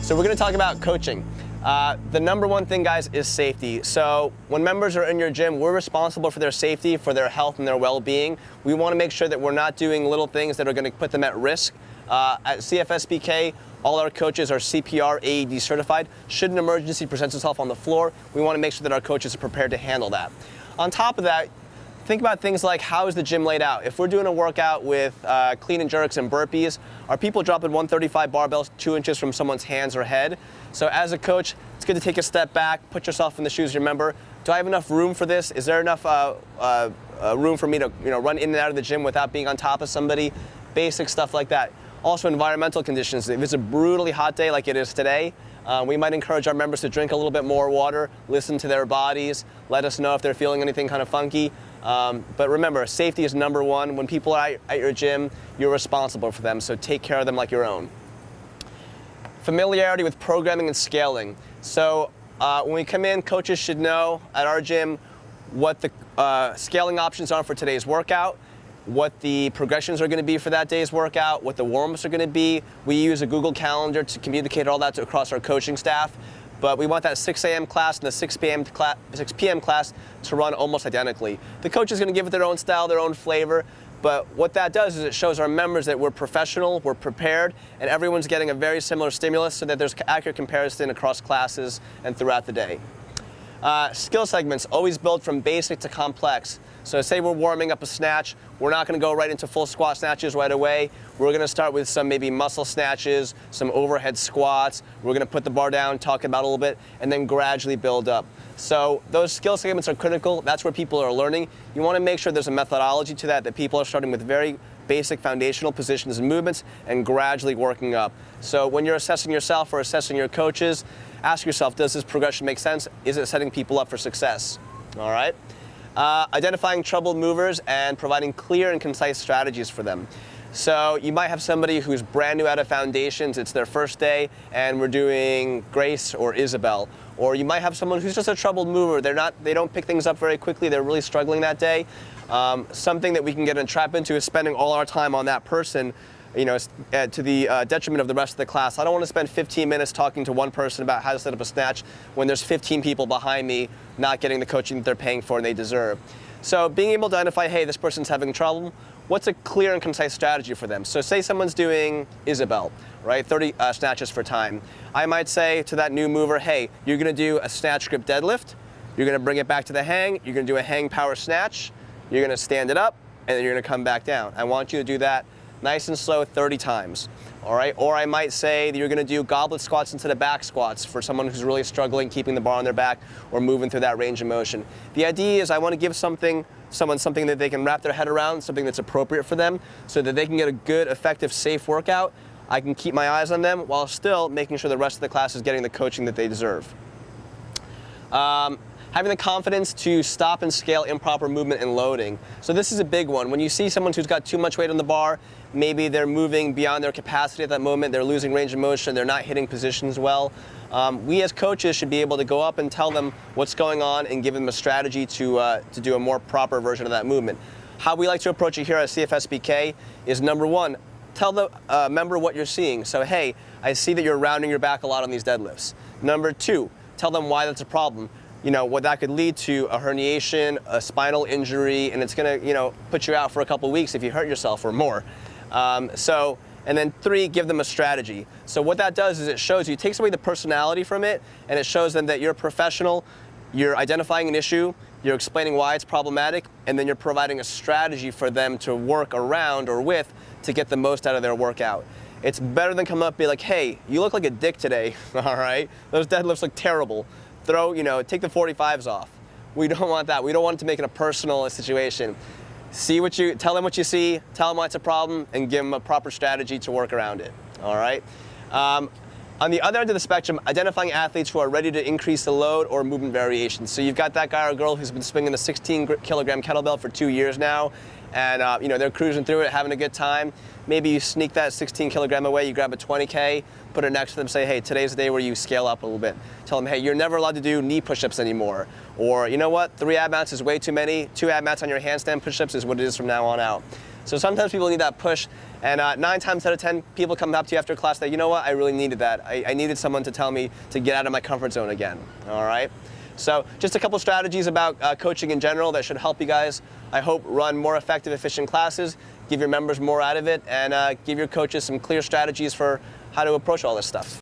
So we're going to talk about coaching. The number one thing, guys, is safety. So when members are in your gym, we're responsible for their safety, for their health and their well-being. We want to make sure that we're not doing little things that are going to put them at risk. At CFSBK, all our coaches are CPR AED certified. Should an emergency present itself on the floor, we want to make sure that our coaches are prepared to handle that. On top of that, think about things like, how is the gym laid out? If we're doing a workout with clean and jerks and burpees, are people dropping 135 barbells 2 inches from someone's hands or head? So as a coach, it's good to take a step back, put yourself in the shoes of your member. Do I have enough room for this? Is there enough room for me to run in and out of the gym without being on top of somebody? Basic stuff like that. Also, environmental conditions. If it's a brutally hot day like it is today, we might encourage our members to drink a little bit more water, listen to their bodies, let us know if they're feeling anything kind of funky. But remember, safety is number one. When people are at your gym, you're responsible for them, so take care of them like your own. Familiarity with programming and scaling. So when we come in, coaches should know at our gym what the scaling options are for today's workout, what the progressions are going to be for that day's workout, what the warm-ups are going to be. We use a Google Calendar to communicate all that across our coaching staff. But we want that 6 a.m. class and the 6 p.m. class to run almost identically. The coach is going to give it their own style, their own flavor, but what that does is it shows our members that we're professional, we're prepared, and everyone's getting a very similar stimulus so that there's accurate comparison across classes and throughout the day. Skill segments, always build from basic to complex. So say we're warming up a snatch, we're not going to go right into full squat snatches right away. We're going to start with some maybe muscle snatches, some overhead squats. We're going to put the bar down, talk about it a little bit, and then gradually build up. So those skill segments are critical. That's where people are learning. You want to make sure there's a methodology to that people are starting with very basic foundational positions and movements and gradually working up. So when you're assessing yourself or assessing your coaches, ask yourself, does this progression make sense? Is it setting people up for success? All right. Identifying troubled movers and providing clear and concise strategies for them. So you might have somebody who's brand new out of foundations, it's their first day, and we're doing Grace or Isabel. Or you might have someone who's just a troubled mover. They don't pick things up very quickly, they're really struggling that day. Something that we can get entrapped into is spending all our time on that person, to the detriment of the rest of the class. I don't want to spend 15 minutes talking to one person about how to set up a snatch when there's 15 people behind me not getting the coaching that they're paying for and they deserve. So being able to identify, hey, this person's having trouble, what's a clear and concise strategy for them? So say someone's doing Isabel, right, 30 snatches for time. I might say to that new mover, hey, you're going to do a snatch grip deadlift, you're going to bring it back to the hang, you're going to do a hang power snatch, you're going to stand it up, and then you're going to come back down. I want you to do that nice and slow 30 times, all right? Or I might say that you're going to do goblet squats instead of back squats for someone who's really struggling keeping the bar on their back or moving through that range of motion. The idea is I want to give someone something that they can wrap their head around, something that's appropriate for them so that they can get a good, effective, safe workout. I can keep my eyes on them while still making sure the rest of the class is getting the coaching that they deserve. Having the confidence to stop and scale improper movement and loading. So this is a big one. When you see someone who's got too much weight on the bar, maybe they're moving beyond their capacity at that moment, they're losing range of motion, they're not hitting positions well. We as coaches should be able to go up and tell them what's going on and give them a strategy to do a more proper version of that movement. How we like to approach it here at CFSBK is, number one, tell the member what you're seeing. So, hey, I see that you're rounding your back a lot on these deadlifts. Number two, tell them why that's a problem. What that could lead to a herniation, a spinal injury, and it's going to, put you out for a couple weeks if you hurt yourself or more. And then three, give them a strategy. So what that does is it shows you, it takes away the personality from it, and it shows them that you're a professional, you're identifying an issue, you're explaining why it's problematic, and then you're providing a strategy for them to work around or with to get the most out of their workout. It's better than come up and be like, hey, you look like a dick today, all right? Those deadlifts look terrible. Take the 45s off. We don't want that. We don't want it to make it a personal situation. Tell them what you see, tell them why it's a problem, and give them a proper strategy to work around it, all right? On the other end of the spectrum, identifying athletes who are ready to increase the load or movement variation. So you've got that guy or girl who's been swinging a 16-kilogram kettlebell for 2 years now, and they're cruising through it, having a good time. Maybe you sneak that 16-kilogram away, you grab a 20K, put it next to them, say, hey, today's the day where you scale up a little bit. Tell them, hey, you're never allowed to do knee push-ups anymore. Or, you know what, 3 ab mats is way too many, 2 ab mats on your handstand push-ups is what it is from now on out. So sometimes people need that push, and 9 times out of 10, people come up to you after class that, you know what, I really needed that. I needed someone to tell me to get out of my comfort zone again, all right? So just a couple strategies about coaching in general that should help you guys, I hope, run more effective, efficient classes, give your members more out of it, and give your coaches some clear strategies for how to approach all this stuff.